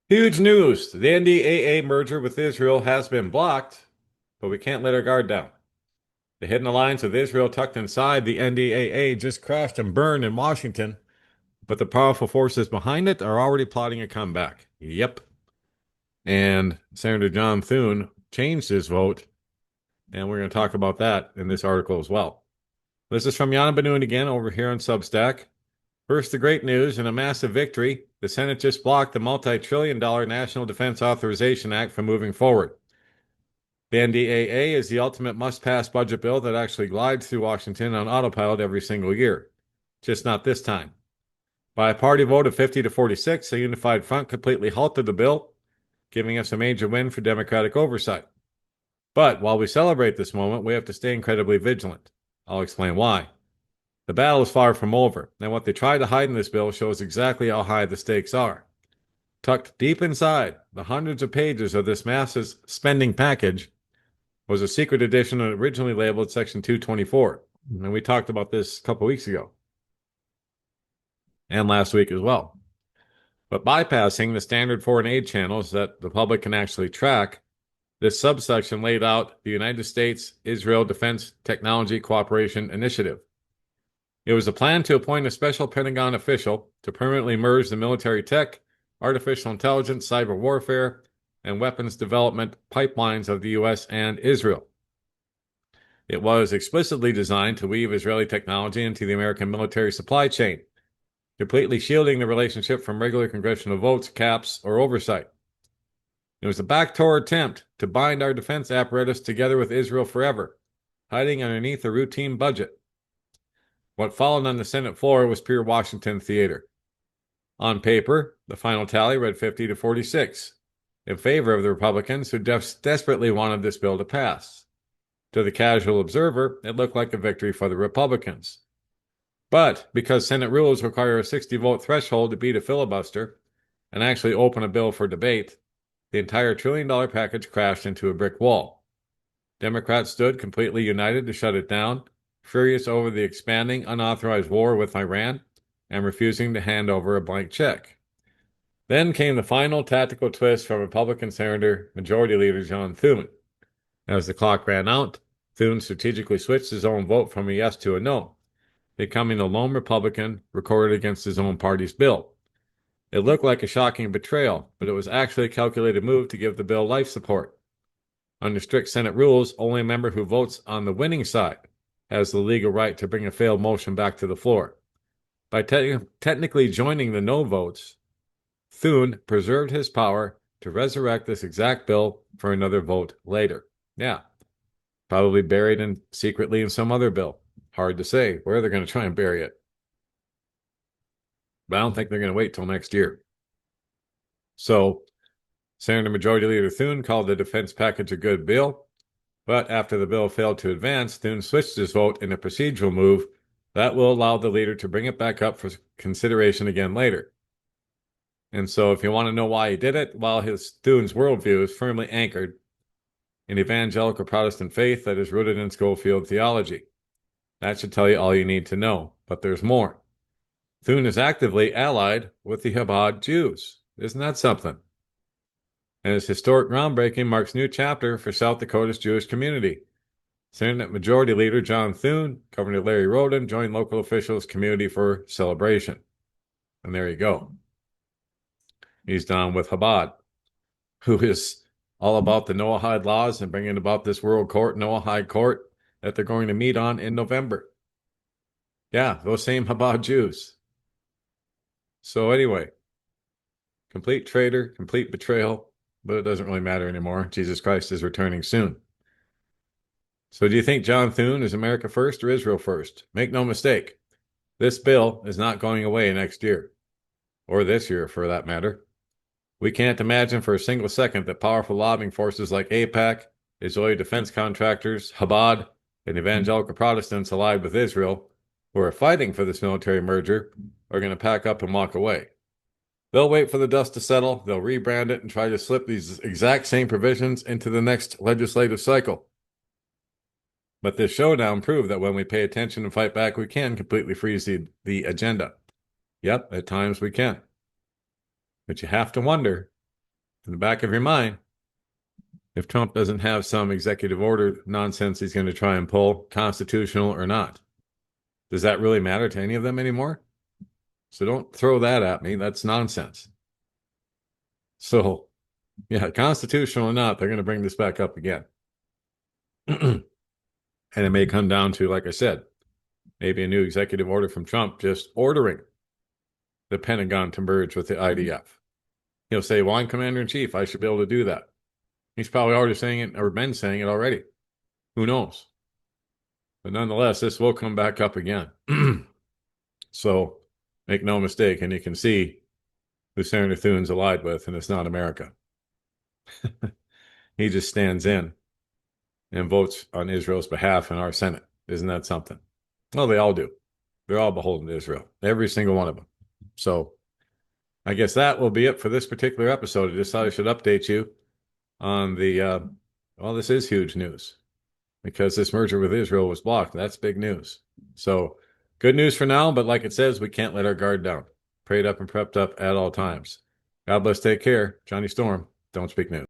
Huge news. The NDAA merger with Israel has been blocked, but we can't let our guard down. The hidden alliance with Israel tucked inside the NDAA just crashed and burned in Washington, but the powerful forces behind it are already plotting a comeback. Yep. And Senator John Thune changed his vote, and we're going to talk about that in this article as well. This is from Yana Benoon again over here on Substack. First, the great news and a massive victory. The Senate just blocked the multi-trillion-dollar National Defense Authorization Act from moving forward. The NDAA is the ultimate must-pass budget bill that actually glides through Washington on autopilot every single year. Just not this time. By a party vote of 50 to 46, a unified front completely halted the bill, giving us a major win for Democratic oversight. But while we celebrate this moment, we have to stay incredibly vigilant. I'll explain why. The battle is far from over, and what they try to hide in this bill shows exactly how high the stakes are. Tucked deep inside the hundreds of pages of this massive spending package was a secret edition originally labeled Section 224. And we talked about this a couple weeks ago and last week as well. But bypassing the standard foreign aid channels that the public can actually track, this subsection laid out the United States-Israel Defense Technology Cooperation Initiative. It was a plan to appoint a special Pentagon official to permanently merge the military tech, artificial intelligence, cyber warfare, and weapons development pipelines of the U.S. and Israel. It was explicitly designed to weave Israeli technology into the American military supply chain, completely shielding the relationship from regular congressional votes, caps, or oversight. It was a backdoor attempt to bind our defense apparatus together with Israel forever, hiding underneath a routine budget. What followed on the Senate floor was pure Washington theater. On paper, the final tally read 50 to 46, in favor of the Republicans who desperately wanted this bill to pass. To the casual observer, it looked like a victory for the Republicans. But because Senate rules require a 60-vote threshold to beat a filibuster and actually open a bill for debate, the entire trillion-dollar package crashed into a brick wall. Democrats stood completely united to shut it down, furious over the expanding unauthorized war with Iran and refusing to hand over a blank check. Then came the final tactical twist from Republican Senator Majority Leader John Thune. As the clock ran out, Thune strategically switched his own vote from a yes to a no, becoming the lone Republican recorded against his own party's bill. It looked like a shocking betrayal, but it was actually a calculated move to give the bill life support. Under strict Senate rules, only a member who votes on the winning side has the legal right to bring a failed motion back to the floor. By technically joining the no votes, Thune preserved his power to resurrect this exact bill for another vote later. Yeah, probably buried secretly in some other bill. Hard to say where they're going to try and bury it. But I don't think they're going to wait till next year. So, Senator Majority Leader Thune called the defense package a good bill, but after the bill failed to advance, Thune switched his vote in a procedural move that will allow the leader to bring it back up for consideration again later. And so if you want to know why he did it, well, Thune's worldview is firmly anchored in evangelical Protestant faith that is rooted in Schofield theology. That should tell you all you need to know, but there's more. Thune is actively allied with the Chabad Jews. Isn't that something? And his historic groundbreaking marks a new chapter for South Dakota's Jewish community. Senate Majority Leader John Thune, Governor Larry Roden joined local officials' community for celebration. And there you go. He's down with Chabad, who is all about the Noahide laws and bringing about this world court, Noahide court, that they're going to meet on in November. Yeah, those same Chabad Jews. So anyway, complete traitor, complete betrayal, but it doesn't really matter anymore. Jesus Christ is returning soon. So do you think John Thune is America first or Israel first? Make no mistake, this bill is not going away next year, or this year for that matter. We can't imagine for a single second that powerful lobbying forces like AIPAC, Israeli defense contractors, Chabad, and evangelical Protestants allied with Israel, who are fighting for this military merger, are going to pack up and walk away. They'll wait for the dust to settle, they'll rebrand it, and try to slip these exact same provisions into the next legislative cycle. But this showdown proved that when we pay attention and fight back, we can completely freeze the agenda. Yep, at times we can. But you have to wonder, in the back of your mind, if Trump doesn't have some executive order nonsense he's going to try and pull, constitutional or not. Does that really matter to any of them anymore? So don't throw that at me. That's nonsense. So, yeah, constitutional or not, they're going to bring this back up again. And it may come down to, like I said, maybe a new executive order from Trump just ordering the Pentagon to merge with the IDF. He'll say, well, I'm commander in chief. I should be able to do that. He's probably already saying it or been saying it already. Who knows? But nonetheless, this will come back up again. So make no mistake, and you can see who Senator Thune's allied with, and it's not America. He just stands in and votes on Israel's behalf in our Senate. Isn't that something? Well, they all do. They're all beholden to Israel, every single one of them. So I guess that will be it for this particular episode. I just thought I should update you on the, well, this is huge news because this merger with Israel was blocked. That's big news. So good news for now, but like it says, we can't let our guard down. Prayed up and prepped up at all times. God bless, take care. Johnny Storm, Don't Speak News.